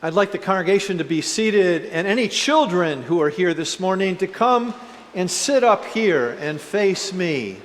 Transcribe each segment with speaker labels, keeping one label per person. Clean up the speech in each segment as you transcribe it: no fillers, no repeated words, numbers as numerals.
Speaker 1: I'd like the congregation to be seated, and any children who are here this morning to come and sit up here and face me.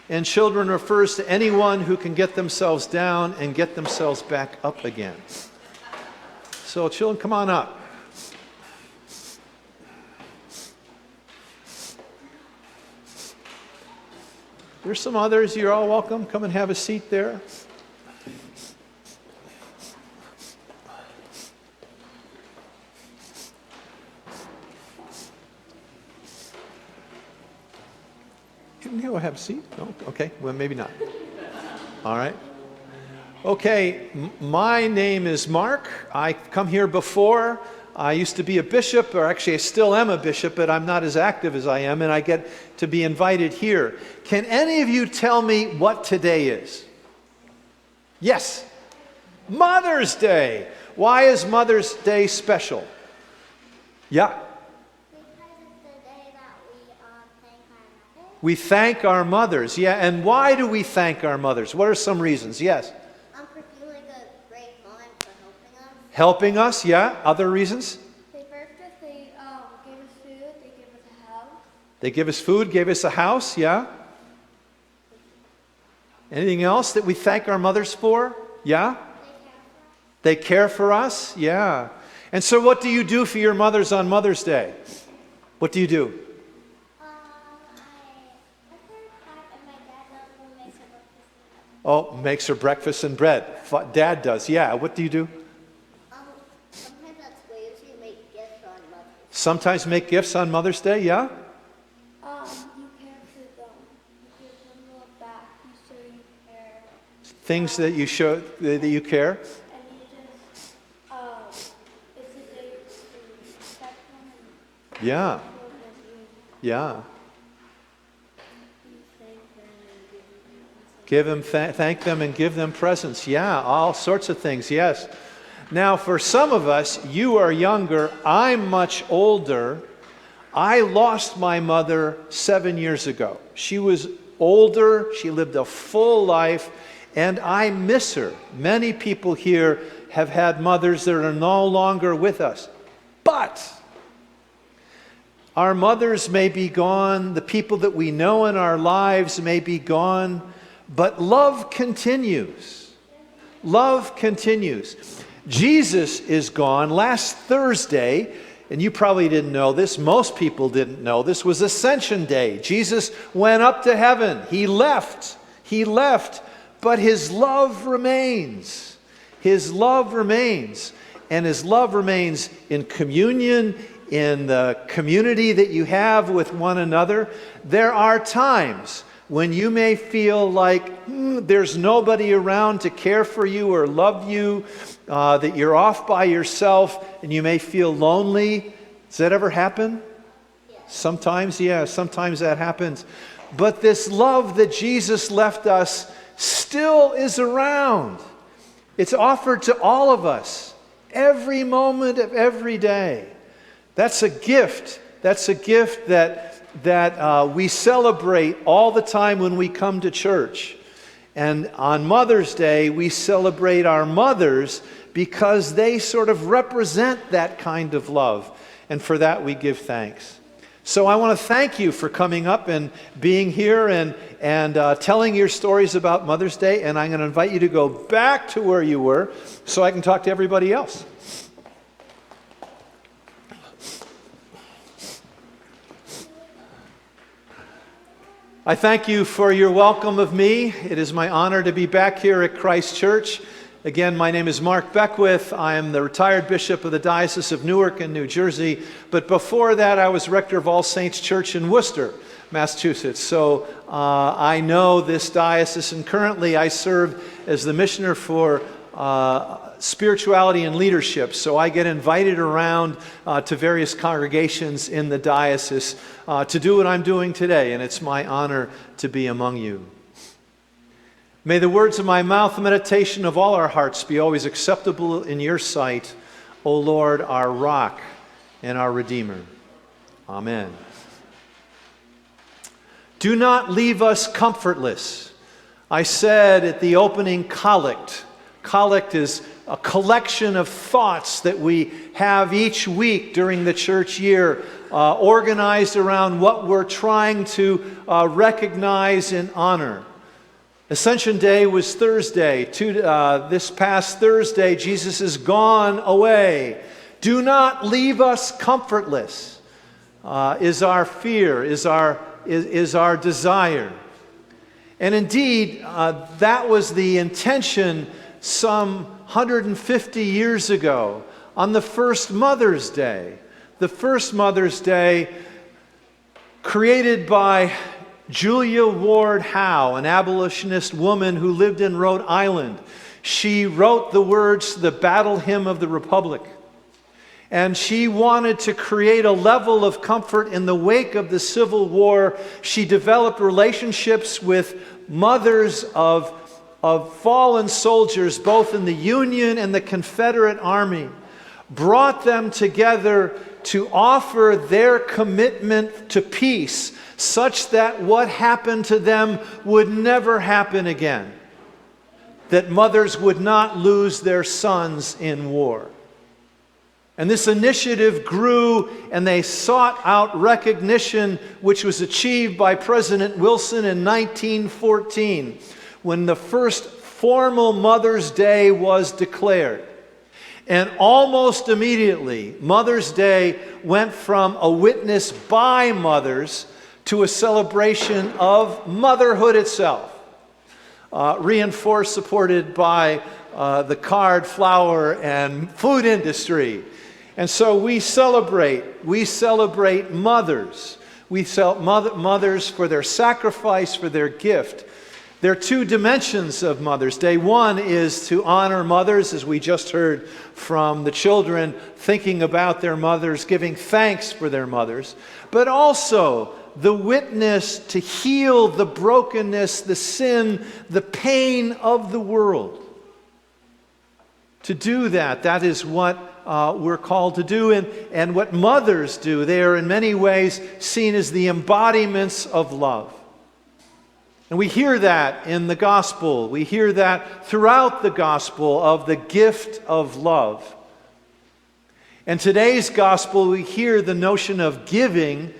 Speaker 1: And children refers to anyone who can get themselves down and get themselves back up again. So children, come on up. There's some others. You're all welcome. Come and have a seat there. You can go have a seat. No? Okay. Well, maybe not. All right. Okay. My name is Mark. I've come here before. I used to be a bishop, or actually I still am a bishop, but I'm not as active as I am, and I get to be invited here. Can any of you tell me what today is? Yes. Mother's Day. Why is Mother's Day special? Yeah. We thank our mothers. Yeah, and why do we thank our mothers? What are some reasons? Yes.
Speaker 2: For feeling a great moment for helping us.
Speaker 1: Helping us, yeah. Other reasons?
Speaker 2: They gave us food, they gave us a house.
Speaker 1: They give us food, gave us a house, yeah. Anything else that we thank our mothers for? Yeah. They care for us, yeah. And so what do you do for your mothers on Mother's Day? What do you do? Oh, makes her breakfast and bread. Dad does, yeah. What do you do?
Speaker 2: Sometimes at school you make gifts on Mother's Day.
Speaker 1: Sometimes make gifts on Mother's Day, yeah?
Speaker 2: You care for them. You give them love back. You show you care.
Speaker 1: Things that you show that you care.
Speaker 2: And you just, it's a day to respect them.
Speaker 1: Yeah. Yeah. Give them, thank them and give them presents. Yeah, all sorts of things, yes. Now, for some of us, you are younger, I'm much older. I lost my mother 7 years ago. She was older, she lived a full life, and I miss her. Many people here have had mothers that are no longer with us. But our mothers may be gone, the people that we know in our lives may be gone, but love continues. Love continues. Jesus is gone. Last Thursday, and you probably didn't know this, most people didn't know this, was Ascension Day. Jesus went up to heaven. He left, but his love remains. His love remains. And his love remains in communion, in the community that you have with one another. There are times when you may feel like there's nobody around to care for you or love you, that you're off by yourself and you may feel lonely. Does that ever happen?
Speaker 2: Yeah.
Speaker 1: Sometimes, yeah, sometimes that happens. But this love that Jesus left us still is around. It's offered to all of us every moment of every day. That's a gift. That's a gift that we celebrate all the time when we come to church. And on Mother's Day, we celebrate our mothers because they sort of represent that kind of love. And for that, we give thanks. So I want to thank you for coming up and being here and telling your stories about Mother's Day. And I'm going to invite you to go back to where you were so I can talk to everybody else. I thank you for your welcome of me. It is my honor to be back here at Christ Church. Again, my name is Mark Beckwith. I am the retired bishop of the Diocese of Newark in New Jersey. But before that, I was rector of All Saints Church in Worcester, Massachusetts. So I know this diocese, and currently I serve as the missioner for spirituality and leadership. So I get invited around to various congregations in the diocese to do what I'm doing today, and it's my honor to be among you. May the words of my mouth and meditation of all our hearts be always acceptable in your sight, O Lord, our rock and our Redeemer. Amen. Do not leave us comfortless. I said at the opening collect, Collect is a collection of thoughts that we have each week during the church year, organized around what we're trying to recognize and honor. Ascension Day was Thursday. This past Thursday, Jesus is gone away. Do not leave us comfortless, is our fear, is our desire. And indeed, that was the intention some 150 years ago on the first Mother's Day. The first Mother's Day created by Julia Ward Howe, an abolitionist woman who lived in Rhode Island. She wrote the words to the Battle Hymn of the Republic. And she wanted to create a level of comfort in the wake of the Civil War. She developed relationships with mothers of fallen soldiers, both in the Union and the Confederate Army, brought them together to offer their commitment to peace, such that what happened to them would never happen again, that mothers would not lose their sons in war. And this initiative grew, and they sought out recognition, which was achieved by President Wilson in 1914, when the first formal Mother's Day was declared. And almost immediately, Mother's Day went from a witness by mothers to a celebration of motherhood itself, reinforced, supported by the card, flower, and food industry. And so we celebrate mothers. We celebrate mothers for their sacrifice, for their gift. There are two dimensions of Mother's Day. One is to honor mothers, as we just heard from the children, thinking about their mothers, giving thanks for their mothers, but also the witness to heal the brokenness, the sin, the pain of the world. To do that is what we're called to do, and what mothers do. They are in many ways seen as the embodiments of love. And we hear that in the gospel. We hear that throughout the gospel of the gift of love. In today's gospel, we hear the notion of giving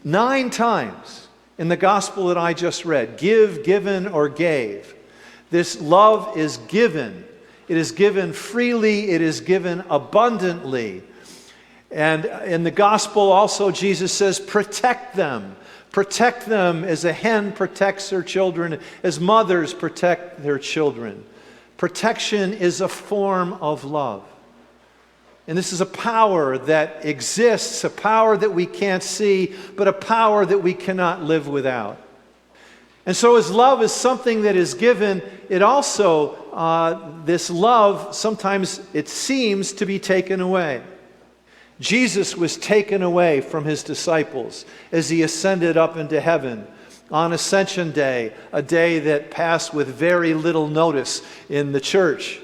Speaker 1: 9 times in the gospel that I just read. Give, given, or gave. This love is given. It is given freely. It is given abundantly. And in the gospel also, Jesus says, protect them. Protect them as a hen protects her children, as mothers protect their children. Protection is a form of love. And this is a power that exists, a power that we can't see, but a power that we cannot live without. And so as love is something that is given, it also, this love, sometimes it seems to be taken away. Jesus was taken away from his disciples as he ascended up into heaven on Ascension Day, a day that passed with very little notice in the church.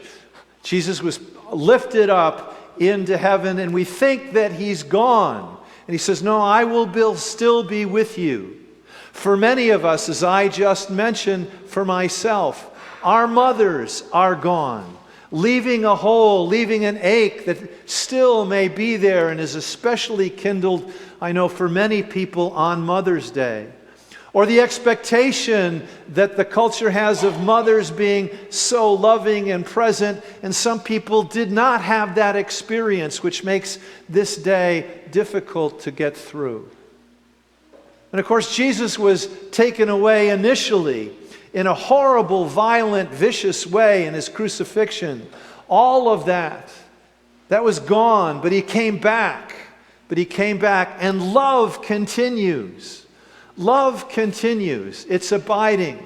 Speaker 1: Jesus was lifted up into heaven, and we think that he's gone. And he says, no, I will still be with you. For many of us, as I just mentioned for myself, our mothers are gone, leaving a hole, leaving an ache that still may be there and is especially kindled, I know, for many people on Mother's Day. Or the expectation that the culture has of mothers being so loving and present, and some people did not have that experience, which makes this day difficult to get through. And of course, Jesus was taken away initially in a horrible, violent, vicious way in his crucifixion. All of that was gone, but he came back. And love continues. Love continues. It's abiding.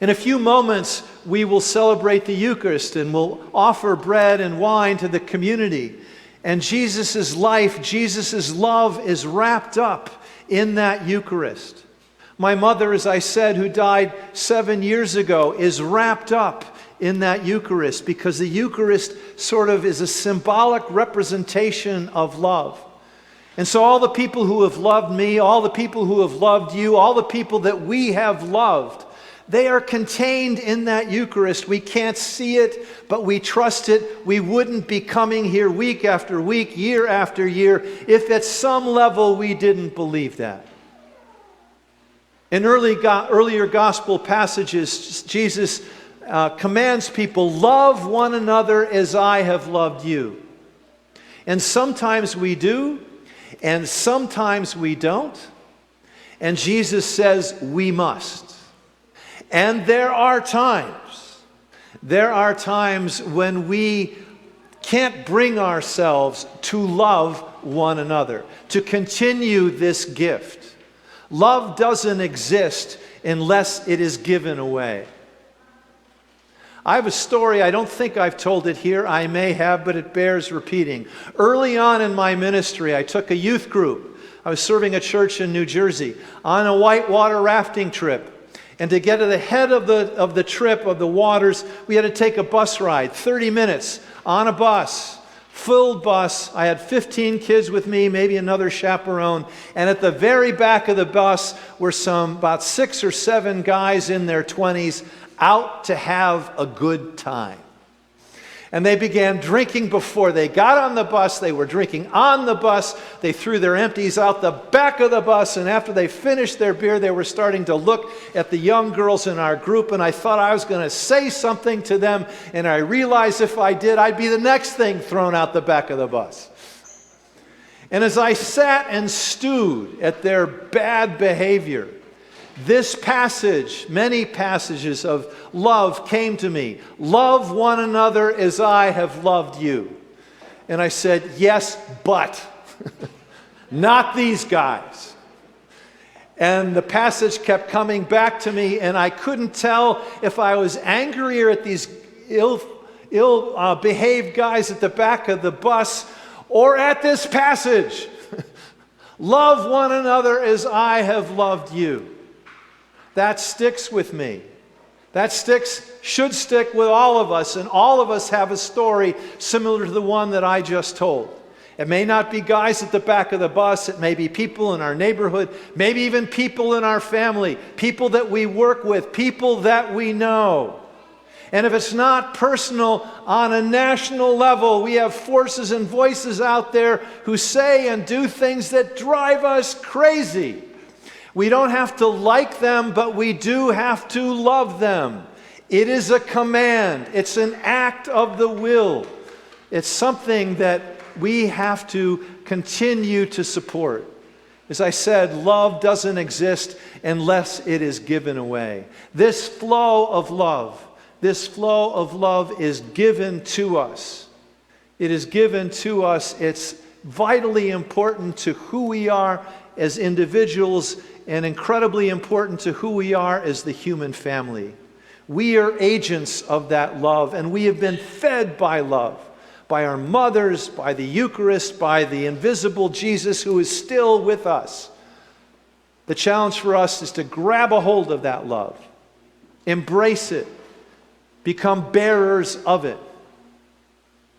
Speaker 1: In a few moments, we will celebrate the Eucharist and we'll offer bread and wine to the community. And Jesus' life, Jesus' love is wrapped up in that Eucharist. My mother, as I said, who died 7 years ago, is wrapped up in that Eucharist because the Eucharist sort of is a symbolic representation of love. And so all the people who have loved me, all the people who have loved you, all the people that we have loved, They are contained in that Eucharist. We can't see it, but we trust it. We wouldn't be coming here week after week, year after year, if at some level we didn't believe that. In earlier gospel passages, Jesus commands people, love one another as I have loved you. And sometimes we do, and sometimes we don't. And Jesus says we must. And there are times when we can't bring ourselves to love one another, to continue this gift. Love doesn't exist unless it is given away. I have a story, I don't think I've told it here, I may have, but it bears repeating. Early on in my ministry, I took a youth group. I was serving a church in New Jersey on a whitewater rafting trip. And to get to the head of the trip, of the waters, we had to take a bus ride, 30 minutes on a bus, filled bus. I had 15 kids with me, maybe another chaperone. And at the very back of the bus were about 6 or 7 guys in their 20s out to have a good time. And they began drinking before they got on the bus. They were drinking on the bus. They threw their empties out the back of the bus. And after they finished their beer, they were starting to look at the young girls in our group. And I thought I was going to say something to them. And I realized if I did, I'd be the next thing thrown out the back of the bus. And as I sat and stewed at their bad behavior, this passage, many passages of love came to me. Love one another as I have loved you. And I said, yes, but not these guys. And the passage kept coming back to me, and I couldn't tell if I was angrier at these ill-behaved guys at the back of the bus or at this passage. Love one another as I have loved you. That sticks with me. That should stick with all of us, and all of us have a story similar to the one that I just told. It may not be guys at the back of the bus. It may be people in our neighborhood, maybe even people in our family, people that we work with, people that we know. And if it's not personal, on a national level, we have forces and voices out there who say and do things that drive us crazy. We don't have to like them, but we do have to love them. It is a command. It's an act of the will. It's something that we have to continue to support. As I said, love doesn't exist unless it is given away. This flow of love is given to us. It is given to us. It's vitally important to who we are as individuals and incredibly important to who we are as the human family. We are agents of that love, and we have been fed by love, by our mothers, by the Eucharist, by the invisible Jesus who is still with us. The challenge for us is to grab a hold of that love, embrace it, become bearers of it.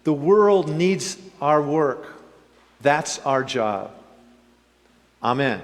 Speaker 1: The world needs our work. That's our job. Amen.